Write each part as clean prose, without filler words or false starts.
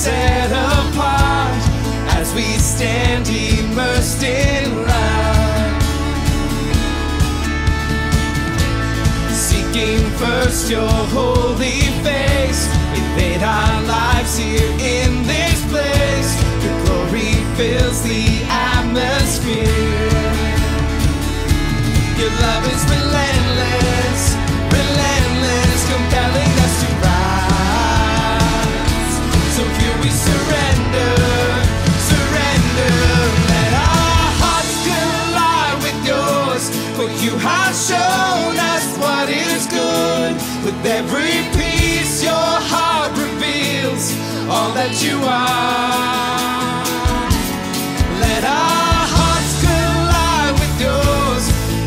set apart as we stand immersed in love. Seeking first your holy face, invade our lives here in this place. Your glory fills the atmosphere. Your love is relentless, relentless, compelling us to rise. So here we surrender, surrender. Let our hearts collide with yours, for you have shown us what is good. With every piece your heart reveals all that you are. Let our hearts collide with yours.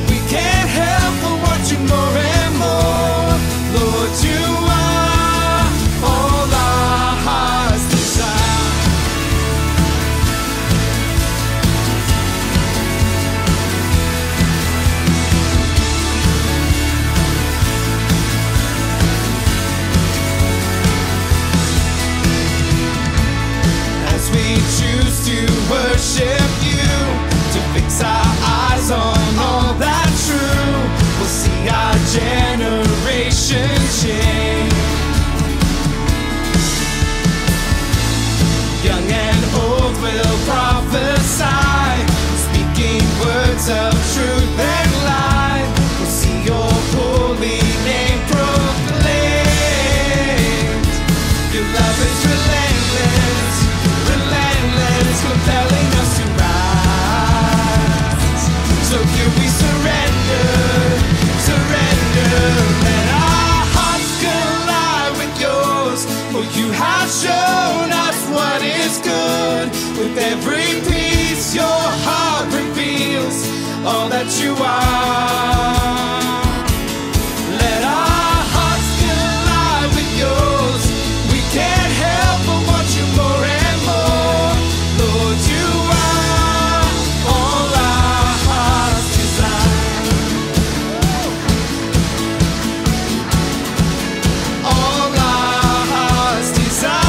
We can't help but want you more and more. Lord, you are all our hearts desire. As we choose to worship you, to fix our eyes on all that's true, we'll see our generation change. Young and old will prophesy, speaking words of truth and light. We'll see your holy name proclaimed. Your love is relentless, relentless, compelling us to rise. So here we surrender, surrender. Let our hearts collide with yours, for you have shown us what is good. With every piece your heart reveals all that you are. Let our hearts collide with yours. We can't help but want you more and more. Lord, you are all our hearts desire. All our hearts desire.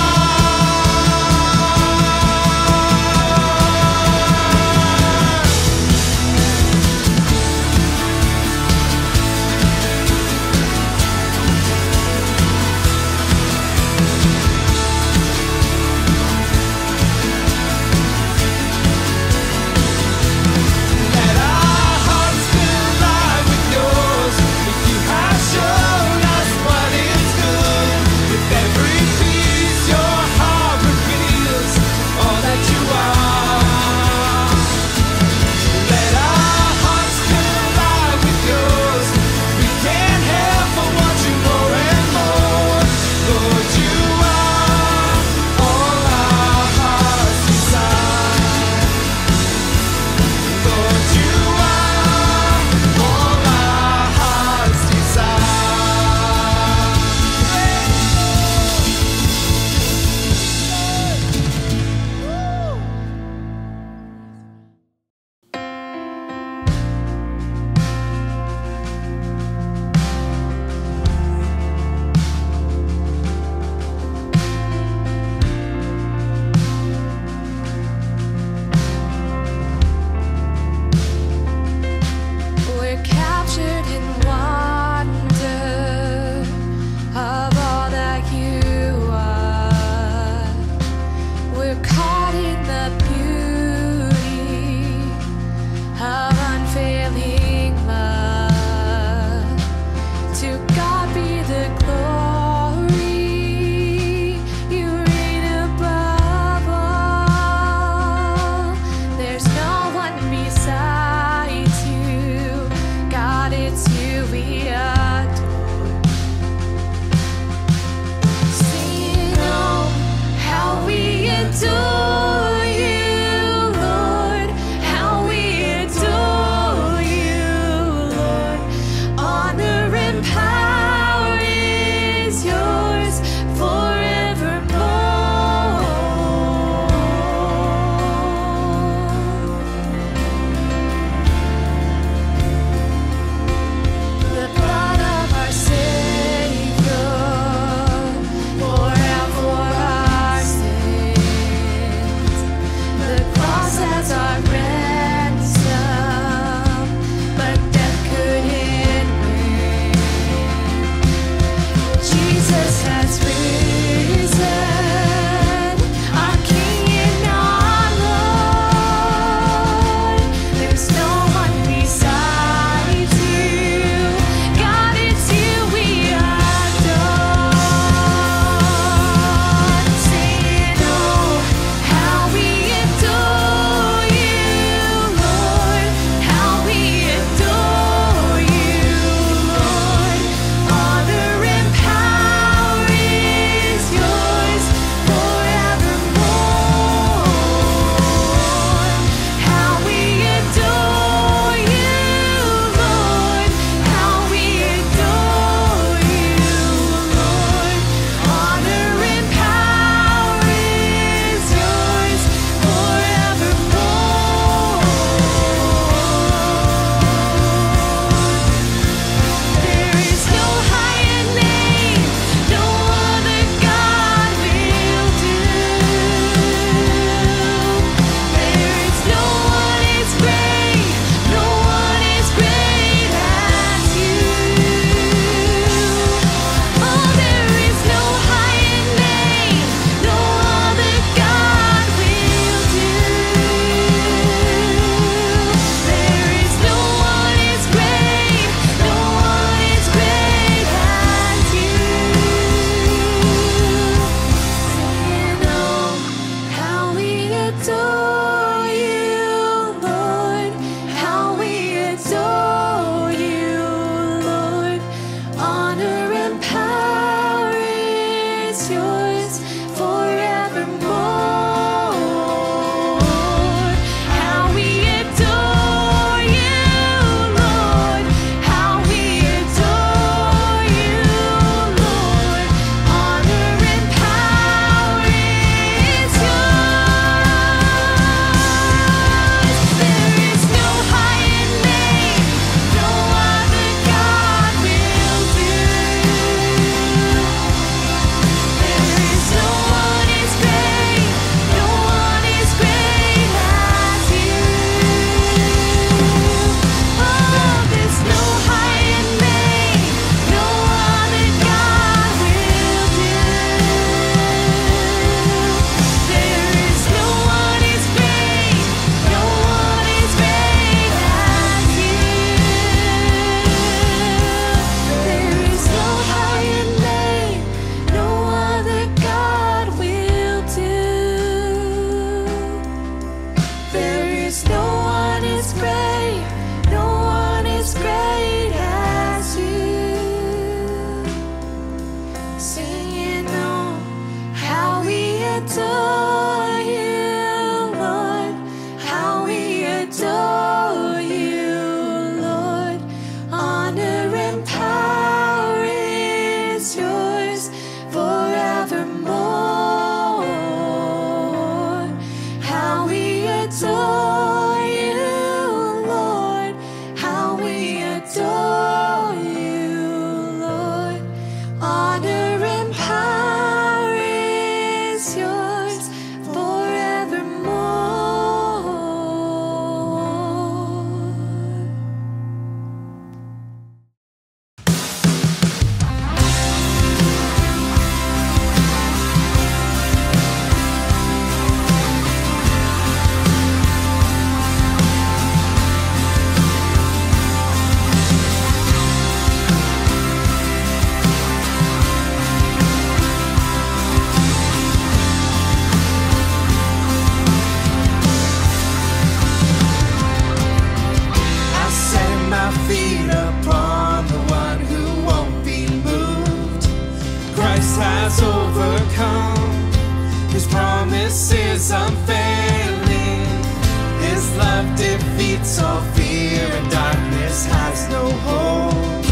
has overcome. His promise is unfailing. His love defeats all fear, and darkness has no hold.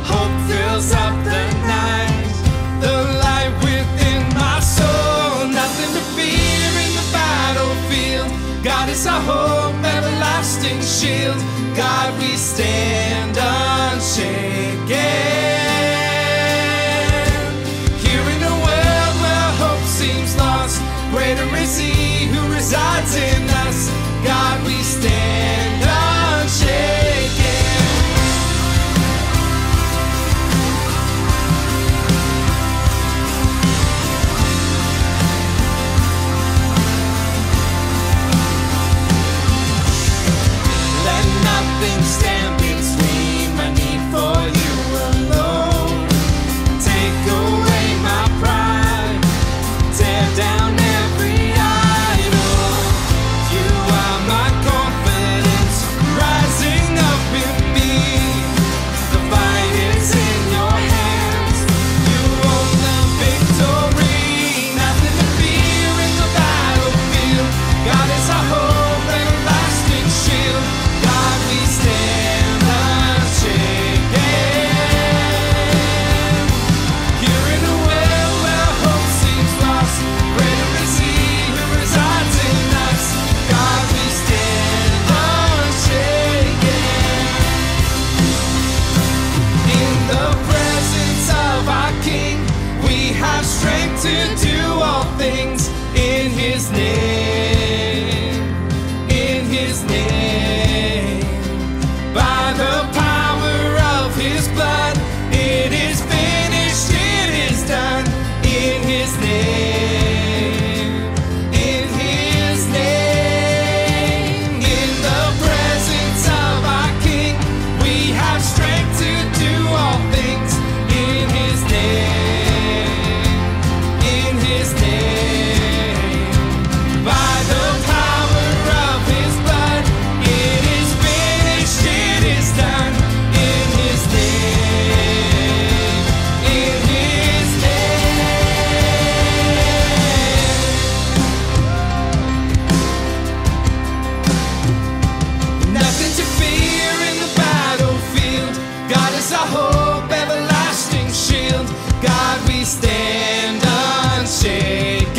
Hope fills up the night, the light within my soul. Nothing to fear in the battlefield. God is our hope, everlasting shield. God, we stand unshaken. Here in a world where hope seems lost, greater is He who resides in us. God, we stand unshaken. Let nothing stand between my need for you alone. Take away my pride, tear down every idol. You are my confidence, rising up in me. The fight is in your hands, you own the victory. Nothing to fear in the battlefield. God is our hope, everlasting shield. God, we stand unshaken. Here in a world where hope seems lost, greater is He who resides in us. God, we stand unshaken. In the presence of our King, we have strength to do all things in His name. In His name. By the power of His blood, it is finished, it is done. In His name, in His name. In the presence of our King, we have strength to do all things. In His name, in His name. By the power of His blood, it is finished, it is done. In His name, in His name. Nothing to fear in the battlefield. God is our hope, everlasting shield. God, we stand unshaken.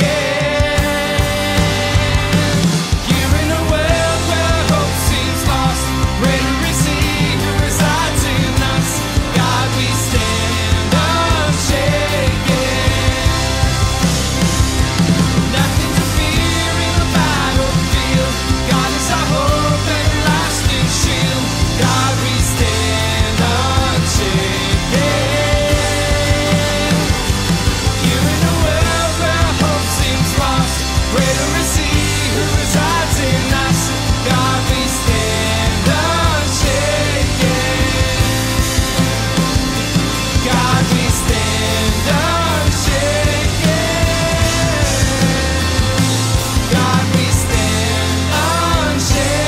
Here in a world where hope seems lost, greater is He who resides in us. God, we stand unshaken. Nothing to fear in the battlefield. God is our hope, everlasting shield. God, we stand unshaken. Here in a world where hope seems lost, greater is He who resides in us. God, we stand unshaken. God, we stand unshaken. God, we stand unshaken.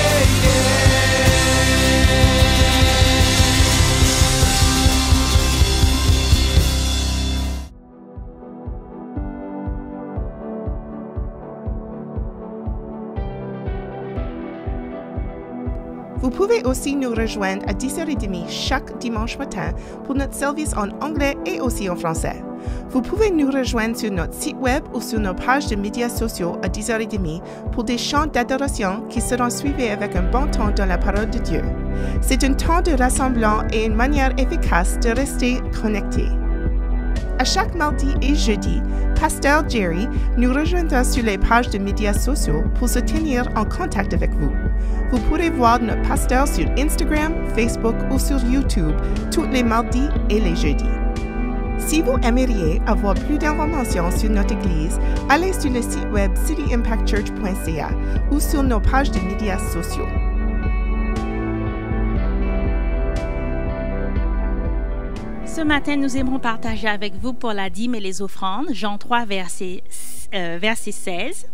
Vous pouvez aussi nous rejoindre à 10h30 chaque dimanche matin pour notre service en anglais et aussi en français. Vous pouvez nous rejoindre sur notre site web ou sur nos pages de médias sociaux à 10h30 pour des chants d'adoration qui seront suivis avec un bon temps dans la parole de Dieu. C'est un temps de rassemblement et une manière efficace de rester connecté. À chaque mardi et jeudi, Pasteur Jerry nous rejoindra sur les pages de médias sociaux pour se tenir en contact avec vous. Vous pourrez voir notre pasteur sur Instagram, Facebook ou sur YouTube tous les mardis et les jeudis. Si vous aimeriez avoir plus d'informations sur notre Église, allez sur le site web cityimpactchurch.ca ou sur nos pages de médias sociaux. Ce matin, nous aimerons partager avec vous pour la dîme et les offrandes, Jean 3, verset 16.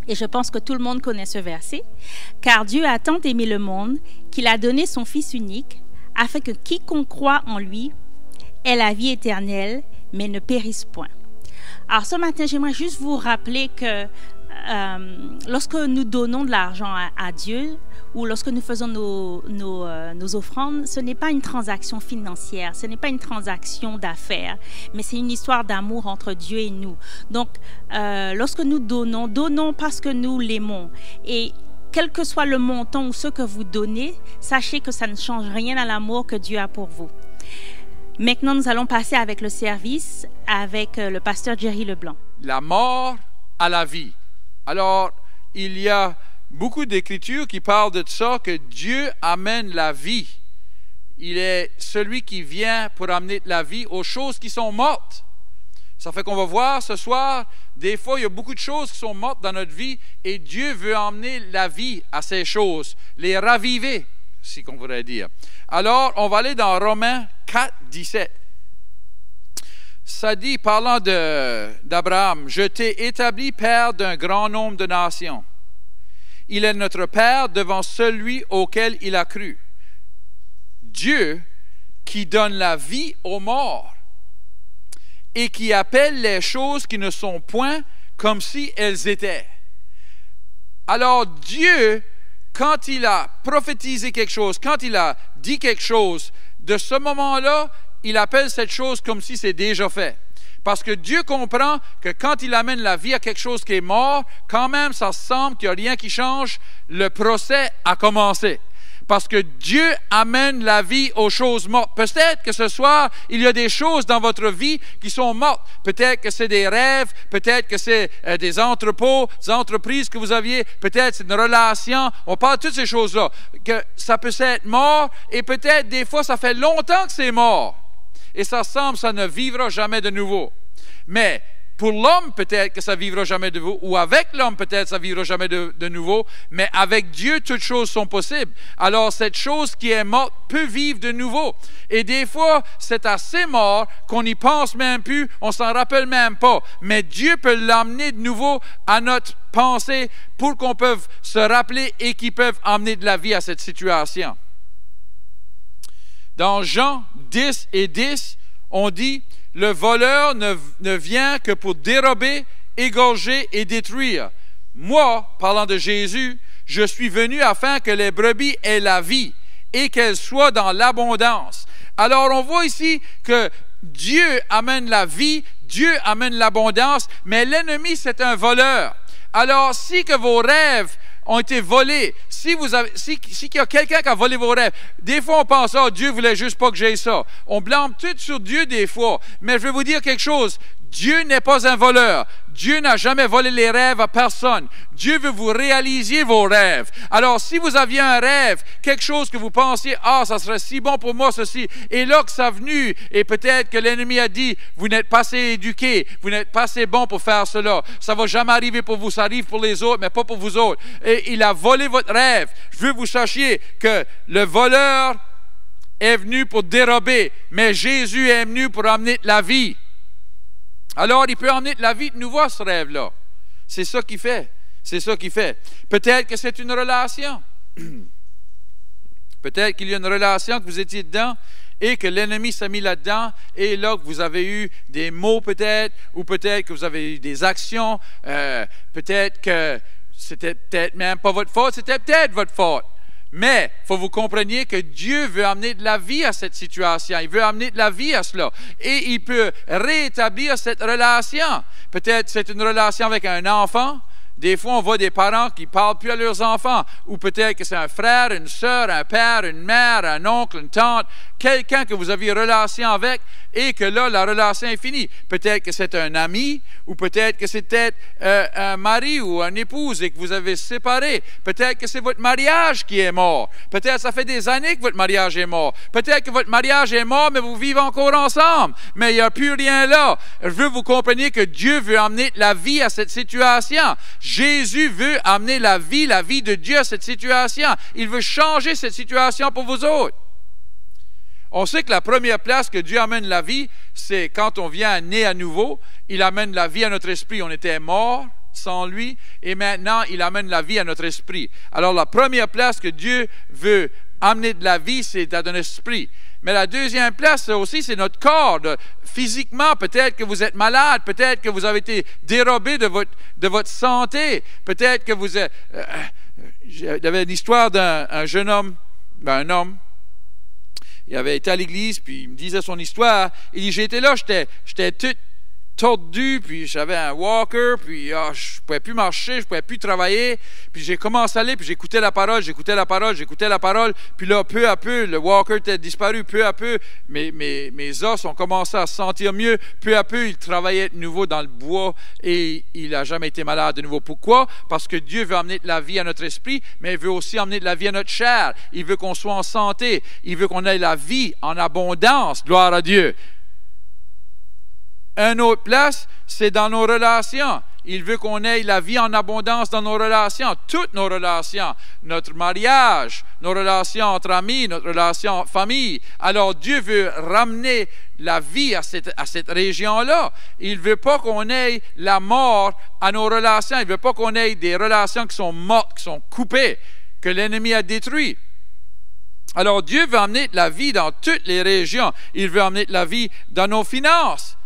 Et je pense que tout le monde connaît ce verset. « Car Dieu a tant aimé le monde qu'il a donné son Fils unique, afin que quiconque croit en lui ait la vie éternelle, mais ne périsse point. » Alors ce matin, j'aimerais juste vous rappeler que lorsque nous donnons de l'argent à Dieu ou lorsque nous faisons nos offrandes, ce n'est pas une transaction financière, ce n'est pas une transaction d'affaires, mais c'est une histoire d'amour entre Dieu et nous. Donc, lorsque nous donnons parce que nous l'aimons. Et quel que soit le montant ou ce que vous donnez, sachez que ça ne change rien à l'amour que Dieu a pour vous. Maintenant, nous allons passer avec le service avec le pasteur Jerry Leblanc. La mort à la vie. Alors, il y a beaucoup d'écritures qui parlent de ça, que Dieu amène la vie. Il est celui qui vient pour amener la vie aux choses qui sont mortes. Ça fait qu'on va voir ce soir, des fois, il y a beaucoup de choses qui sont mortes dans notre vie et Dieu veut emmener la vie à ces choses, les raviver, si qu'on voudrait dire. Alors, on va aller dans Romains 4, 17. Ça dit, parlant d'Abraham, « Je t'ai établi père d'un grand nombre de nations. Il est notre père devant celui auquel il a cru. Dieu qui donne la vie aux morts et qui appelle les choses qui ne sont point comme si elles étaient. » Alors Dieu, quand il a prophétisé quelque chose, quand il a dit quelque chose, de ce moment-là, il appelle cette chose comme si c'est déjà fait. Parce que Dieu comprend que quand il amène la vie à quelque chose qui est mort, quand même, ça semble qu'il n'y a rien qui change, le procès a commencé. Parce que Dieu amène la vie aux choses mortes. Peut-être que ce soir, il y a des choses dans votre vie qui sont mortes. Peut-être que c'est des rêves, peut-être que c'est des entrepôts, des entreprises que vous aviez, peut-être c'est une relation. On parle de toutes ces choses-là. Que ça peut être mort et peut-être des fois, ça fait longtemps que c'est mort. Et ça semble, ça ne vivra jamais de nouveau. Mais pour l'homme, peut-être que ça vivra jamais de nouveau, ou avec l'homme, peut-être ça vivra jamais de nouveau, mais avec Dieu, toutes choses sont possibles. Alors, cette chose qui est morte peut vivre de nouveau. Et des fois, c'est assez mort qu'on n'y pense même plus, on s'en rappelle même pas. Mais Dieu peut l'amener de nouveau à notre pensée pour qu'on puisse se rappeler et qu'il puisse amener de la vie à cette situation. Dans Jean 10 et 10, on dit « Le voleur ne vient que pour dérober, égorger et détruire. Moi, parlant de Jésus, je suis venu afin que les brebis aient la vie et qu'elles soient dans l'abondance. » Alors, on voit ici que Dieu amène la vie, Dieu amène l'abondance, mais l'ennemi, c'est un voleur. Alors, si que vos rêves ont été volés, si qu'il y a quelqu'un qui a volé vos rêves, des fois on pense, oh, Dieu voulait juste pas que j'aie ça. On blâme tout sur Dieu des fois. Mais je vais vous dire quelque chose, Dieu n'est pas un voleur. Dieu n'a jamais volé les rêves à personne. Dieu veut vous réaliser vos rêves. Alors, si vous aviez un rêve, quelque chose que vous pensiez, ah, ça serait si bon pour moi, ceci, et là que ça a venu, et peut-être que l'ennemi a dit, vous n'êtes pas assez éduqué, vous n'êtes pas assez bon pour faire cela, ça ne va jamais arriver pour vous, ça arrive pour les autres, mais pas pour vous autres. Et il a volé votre rêve. Je veux que vous sachiez que le voleur est venu pour dérober, mais Jésus est venu pour amener la vie. Alors, il peut emmener de la vie de nouveau à ce rêve-là. C'est ça qu'il fait. C'est ça qu'il fait. Peut-être que c'est une relation. Peut-être qu'il y a une relation que vous étiez dedans et que l'ennemi s'est mis là-dedans et là que vous avez eu des mots peut-être ou peut-être que vous avez eu des actions. Peut-être que c'était peut-être même pas votre faute, c'était peut-être votre faute. Mais il faut que vous compreniez que Dieu veut amener de la vie à cette situation. Il veut amener de la vie à cela. Et il peut rétablir cette relation. Peut-être c'est une relation avec un enfant. Des fois, on voit des parents qui ne parlent plus à leurs enfants. Ou peut-être que c'est un frère, une sœur, un père, une mère, un oncle, une tante. Quelqu'un que vous aviez relation avec et que là, la relation est finie. Peut-être que c'est un ami ou peut-être que c'était un mari ou une épouse et que vous avez séparé. Peut-être que c'est votre mariage qui est mort. Peut-être que ça fait des années que votre mariage est mort. Peut-être que votre mariage est mort, mais vous vivez encore ensemble. Mais il n'y a plus rien là. Je veux que vous compreniez que Dieu veut amener la vie à cette situation. Jésus veut amener la vie de Dieu à cette situation. Il veut changer cette situation pour vous autres. On sait que la première place que Dieu amène la vie, c'est quand on vient né à nouveau. Il amène la vie à notre esprit. On était mort sans lui et maintenant, il amène la vie à notre esprit. Alors, la première place que Dieu veut amener de la vie, c'est dans notre esprit. Mais la deuxième place aussi, c'est notre corps. Physiquement, peut-être que vous êtes malade, peut-être que vous avez été dérobé de votre santé, peut-être que vous êtes... J'avais une histoire d'un jeune homme, un homme. Il avait été à l'église, puis il me disait son histoire. Il dit, j'étais là, j'étais tout tordu, puis j'avais un walker, puis je ne pouvais plus marcher, je ne pouvais plus travailler. Puis j'ai commencé à aller, puis j'écoutais la parole, puis là, peu à peu, le walker était disparu, peu à peu, mes os ont commencé à se sentir mieux. Peu à peu, il travaillait de nouveau dans le bois, et il n'a jamais été malade de nouveau. Pourquoi? Parce que Dieu veut amener de la vie à notre esprit, mais il veut aussi amener de la vie à notre chair. Il veut qu'on soit en santé, il veut qu'on ait la vie en abondance, gloire à Dieu. Une autre place, c'est dans nos relations. Il veut qu'on ait la vie en abondance dans nos relations, toutes nos relations, notre mariage, nos relations entre amis, notre relation en famille. Alors Dieu veut ramener la vie à cette région-là. Il ne veut pas qu'on ait la mort à nos relations. Il ne veut pas qu'on ait des relations qui sont mortes, qui sont coupées, que l'ennemi a détruites. Alors Dieu veut amener de la vie dans toutes les régions. Il veut amener de la vie dans nos finances.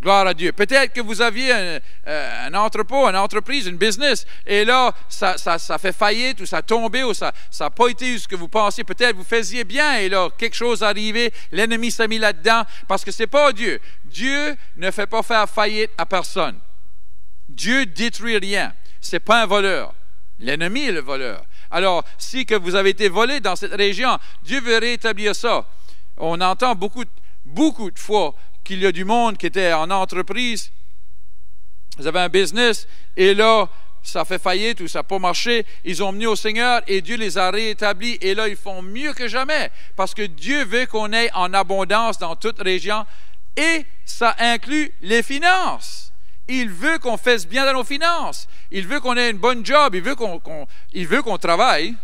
Gloire à Dieu. Peut-être que vous aviez un entrepôt, une entreprise, une business, et là, ça fait faillite, ou ça a tombé, ou ça n'a pas été ce que vous pensiez. Peut-être vous faisiez bien, et là, quelque chose est arrivé, l'ennemi s'est mis là-dedans, parce que ce n'est pas Dieu. Dieu ne fait pas faire faillite à personne. Dieu détruit rien. Ce n'est pas un voleur. L'ennemi est le voleur. Alors, si que vous avez été volé dans cette région, Dieu veut rétablir ça. On entend beaucoup de fois qu'il y a du monde qui était en entreprise, ils avaient un business, et là, ça fait faillite ou ça n'a pas marché, ils ont mené au Seigneur et Dieu les a rétablis, et là, ils font mieux que jamais, parce que Dieu veut qu'on ait en abondance dans toute région, et ça inclut les finances. Il veut qu'on fasse bien dans nos finances, il veut qu'on ait une bonne job, il veut qu'on travaille.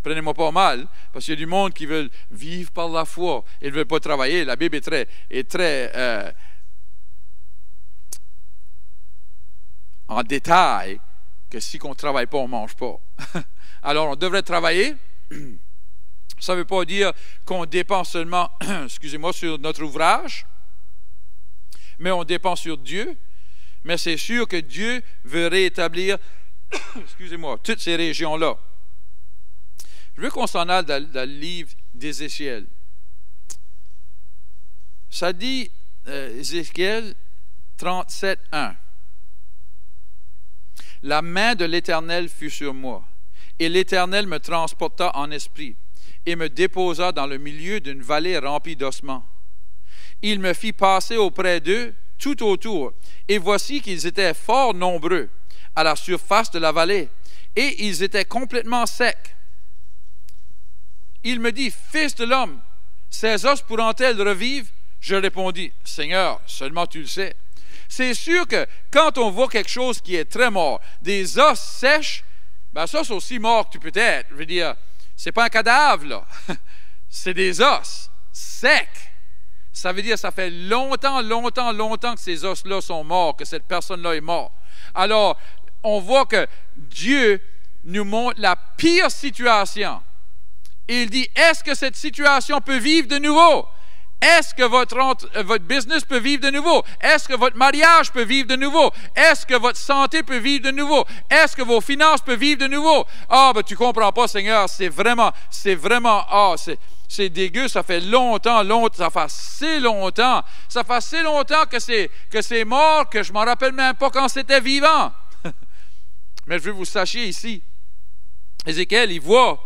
Prenez-moi pas mal, parce qu'il y a du monde qui veut vivre par la foi. Ils ne veulent pas travailler. La Bible est très en détail que si on ne travaille pas, on ne mange pas. Alors, on devrait travailler. Ça ne veut pas dire qu'on dépense seulement, excusez-moi, sur notre ouvrage, mais on dépense sur Dieu. Mais c'est sûr que Dieu veut rétablir, excusez-moi, toutes ces régions-là. Je veux qu'on s'en aille dans le livre d'Ézéchiel. Ça dit, Ézéchiel 37, 1. La main de l'Éternel fut sur moi, et l'Éternel me transporta en esprit, et me déposa dans le milieu d'une vallée remplie d'ossements. Il me fit passer auprès d'eux tout autour, et voici qu'ils étaient fort nombreux à la surface de la vallée, et ils étaient complètement secs. Il me dit, fils de l'homme, ces os pourront-elles revivre? Je répondis, Seigneur, seulement tu le sais. C'est sûr que quand on voit quelque chose qui est très mort, des os sèches, ben ça c'est aussi mort que tu peux être. Je veux dire, c'est pas un cadavre là, c'est des os secs. Ça veut dire ça fait longtemps que ces os-là sont morts, que cette personne-là est morte. Alors, on voit que Dieu nous montre la pire situation. Et il dit, est-ce que cette situation peut vivre de nouveau? Est-ce que votre business peut vivre de nouveau? Est-ce que votre mariage peut vivre de nouveau? Est-ce que votre santé peut vivre de nouveau? Est-ce que vos finances peuvent vivre de nouveau? Ah, ben tu comprends pas, Seigneur, c'est vraiment, c'est dégueu, ça fait longtemps, ça fait assez longtemps que c'est mort, que je m'en rappelle même pas quand c'était vivant. Mais je veux que vous sachiez ici, Ézéchiel, il voit,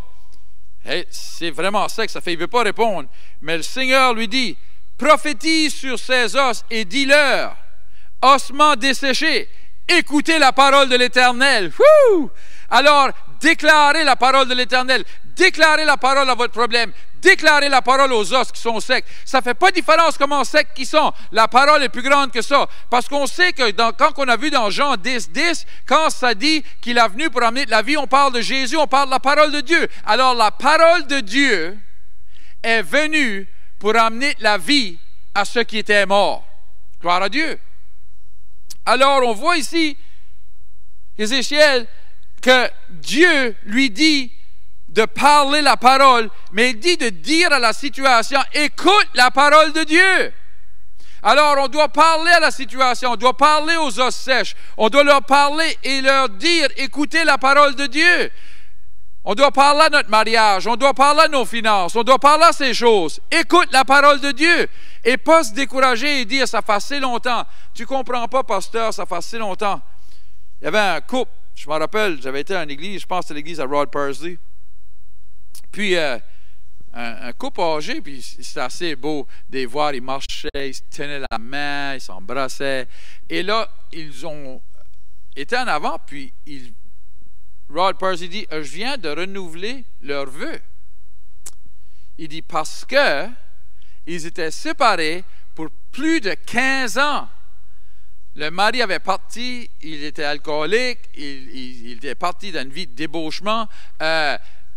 hey, c'est vraiment sec, ça fait, il ne veut pas répondre. Mais le Seigneur lui dit, prophétise sur ces os et dis-leur, ossements desséchés, écoutez la parole de l'Éternel. Wouh! Alors, déclarez la parole de l'Éternel, déclarez la parole à votre problème, déclarez la parole aux os qui sont secs. Ça ne fait pas de différence comment secs qu'ils sont. La parole est plus grande que ça. Parce qu'on sait que quand on a vu dans Jean 10, quand ça dit qu'il est venu pour amener de la vie, on parle de Jésus, on parle de la parole de Dieu. Alors la parole de Dieu est venue pour amener de la vie à ceux qui étaient morts. Gloire à Dieu. Alors on voit ici, Ézéchiel, que Dieu lui dit de parler la parole, mais il dit de dire à la situation, écoute la parole de Dieu. Alors, on doit parler à la situation, on doit parler aux os sèches, on doit leur parler et leur dire, écoutez la parole de Dieu. On doit parler à notre mariage, on doit parler à nos finances, on doit parler à ces choses. Écoute la parole de Dieu et pas se décourager et dire, ça fait assez longtemps. Tu ne comprends pas, pasteur, ça fait assez longtemps. Il y avait un couple, je me rappelle, j'avais été à une église, je pense que c'était l'église à Rod Parsley. Puis, un couple âgé, puis c'était assez beau de les voir, ils marchaient, ils se tenaient la main, ils s'embrassaient. Et là, ils ont été en avant, puis Rod Parsley dit, je viens de renouveler leurs vœux. Il dit, parce que ils étaient séparés pour plus de 15 ans. Le mari avait parti, il était alcoolique, il était parti dans une vie de débauchement,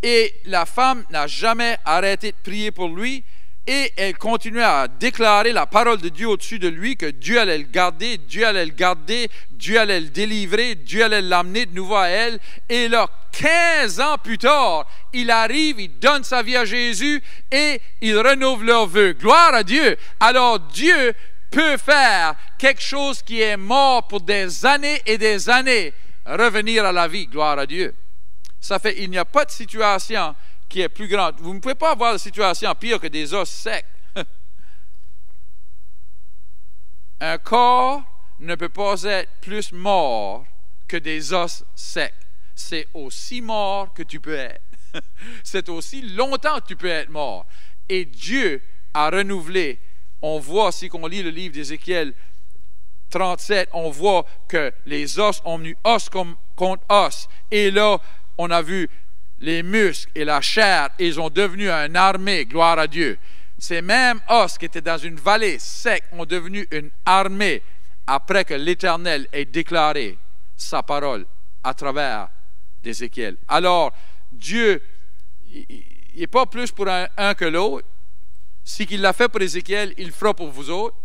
et la femme n'a jamais arrêté de prier pour lui, et elle continuait à déclarer la parole de Dieu au-dessus de lui, que Dieu allait le garder, Dieu allait le garder, Dieu allait le délivrer, Dieu allait l'amener de nouveau à elle. Et là, 15 ans plus tard, il arrive, il donne sa vie à Jésus et il renouvelle leurs vœux. Gloire à Dieu! Alors Dieu peut faire quelque chose qui est mort pour des années et des années revenir à la vie. Gloire à Dieu! Ça fait, il n'y a pas de situation qui est plus grande. Vous ne pouvez pas avoir de situation pire que des os secs. Un corps ne peut pas être plus mort que des os secs. C'est aussi mort que tu peux être. C'est aussi longtemps que tu peux être mort. Et Dieu a renouvelé. On voit, si on lit le livre d'Ézéchiel 37, on voit que les os ont venu os contre os. Et là, on a vu les muscles et la chair, ils ont devenu une armée, gloire à Dieu. Ces mêmes os qui étaient dans une vallée sec ont devenu une armée après que l'Éternel ait déclaré sa parole à travers d'Ézéchiel. Alors, Dieu, il n'est pas plus pour un que l'autre. Si qu'il l'a fait pour Ézéchiel, il le fera pour vous autres.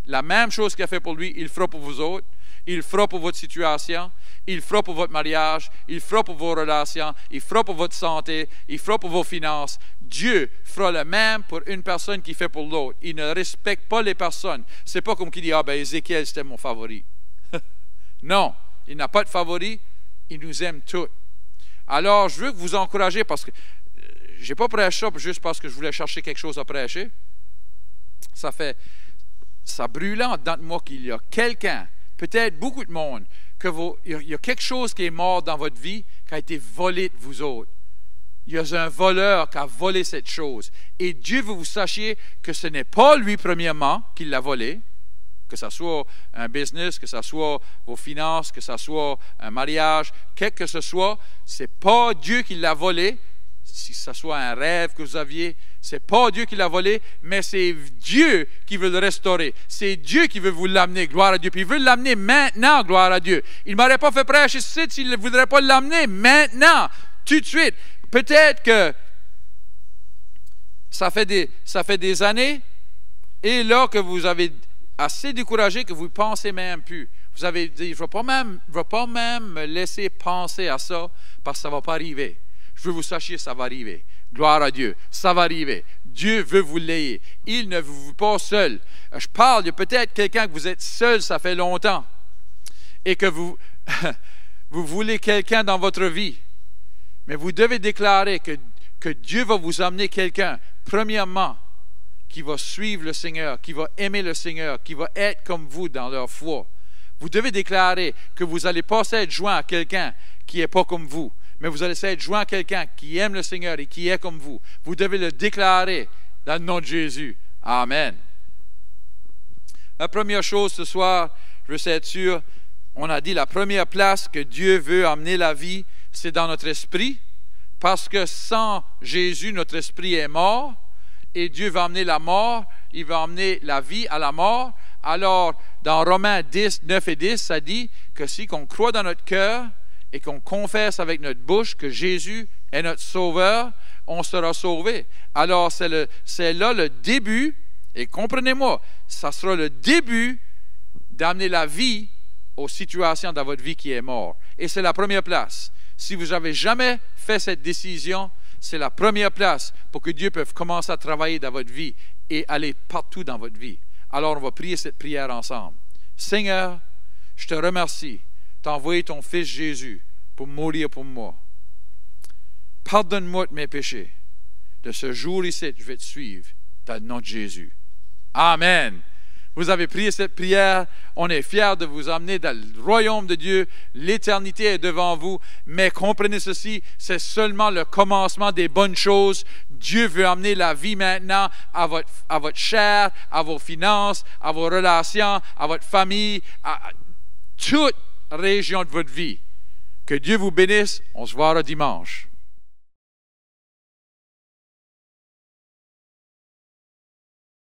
La même chose qu'il a fait pour lui, il le fera pour vous autres. Il le fera pour votre situation, il le fera pour votre mariage, il le fera pour vos relations, il le fera pour votre santé, il le fera pour vos finances. Dieu fera le même pour une personne qu'il fait pour l'autre. Il ne respecte pas les personnes. C'est pas comme qui dit, ah ben Ézéchiel c'était mon favori. Non, il n'a pas de favori, il nous aime tous. Alors je veux vous encourager parce que je n'ai pas prêché ça juste parce que je voulais chercher quelque chose à prêcher. Ça brûle en dedans de moi qu'il y a quelqu'un, peut-être beaucoup de monde, il y a quelque chose qui est mort dans votre vie qui a été volé de vous autres. Il y a un voleur qui a volé cette chose. Et Dieu veut que vous sachiez que ce n'est pas lui premièrement qui l'a volé, que ce soit un business, que ce soit vos finances, que ce soit un mariage, quel que ce soit, ce n'est pas Dieu qui l'a volé. Si ce soit un rêve que vous aviez, c'est pas Dieu qui l'a volé, mais c'est Dieu qui veut le restaurer. C'est Dieu qui veut vous l'amener, gloire à Dieu. Puis il veut l'amener maintenant, gloire à Dieu. Il ne m'aurait pas fait prêcher ici s'il ne voudrait pas l'amener maintenant, tout de suite. Peut-être que ça fait des années, et là que vous avez assez découragé que vous ne pensez même plus. Vous avez dit, je ne vais pas même me laisser penser à ça, parce que ça ne va pas arriver. Je veux que vous sachiez, ça va arriver. Gloire à Dieu. Ça va arriver. Dieu veut vous l'ayez. Il ne vous veut pas seul. Je parle de peut-être quelqu'un que vous êtes seul, ça fait longtemps. Et que vous voulez quelqu'un dans votre vie. Mais vous devez déclarer que Dieu va vous amener quelqu'un, premièrement, qui va suivre le Seigneur, qui va aimer le Seigneur, qui va être comme vous dans leur foi. Vous devez déclarer que vous n'allez pas être joint à quelqu'un qui n'est pas comme vous. Mais vous allez être joint à quelqu'un qui aime le Seigneur et qui est comme vous. Vous devez le déclarer dans le nom de Jésus. Amen. La première chose ce soir, je veux être sûr, on a dit la première place que Dieu veut amener la vie, c'est dans notre esprit. Parce que sans Jésus, notre esprit est mort. Et Dieu va amener la mort, il va amener la vie à la mort. Alors, dans Romains 10, 9 et 10, ça dit que si on croit dans notre cœur, et qu'on confesse avec notre bouche que Jésus est notre sauveur, on sera sauvé. Alors, c'est là le début, et comprenez-moi, ça sera le début d'amener la vie aux situations dans votre vie qui est mort. Et c'est la première place. Si vous n'avez jamais fait cette décision, c'est la première place pour que Dieu puisse commencer à travailler dans votre vie et aller partout dans votre vie. Alors, on va prier cette prière ensemble. Seigneur, je te remercie d'envoyer ton Fils Jésus pour mourir pour moi. Pardonne-moi de mes péchés. De ce jour ici, je vais te suivre dans le nom de Jésus. Amen. Vous avez prié cette prière. On est fiers de vous emmener dans le royaume de Dieu. L'éternité est devant vous. Mais comprenez ceci, c'est seulement le commencement des bonnes choses. Dieu veut amener la vie maintenant à votre chair, à vos finances, à vos relations, à votre famille, à toute région de votre vie. Que Dieu vous bénisse. On se verra dimanche.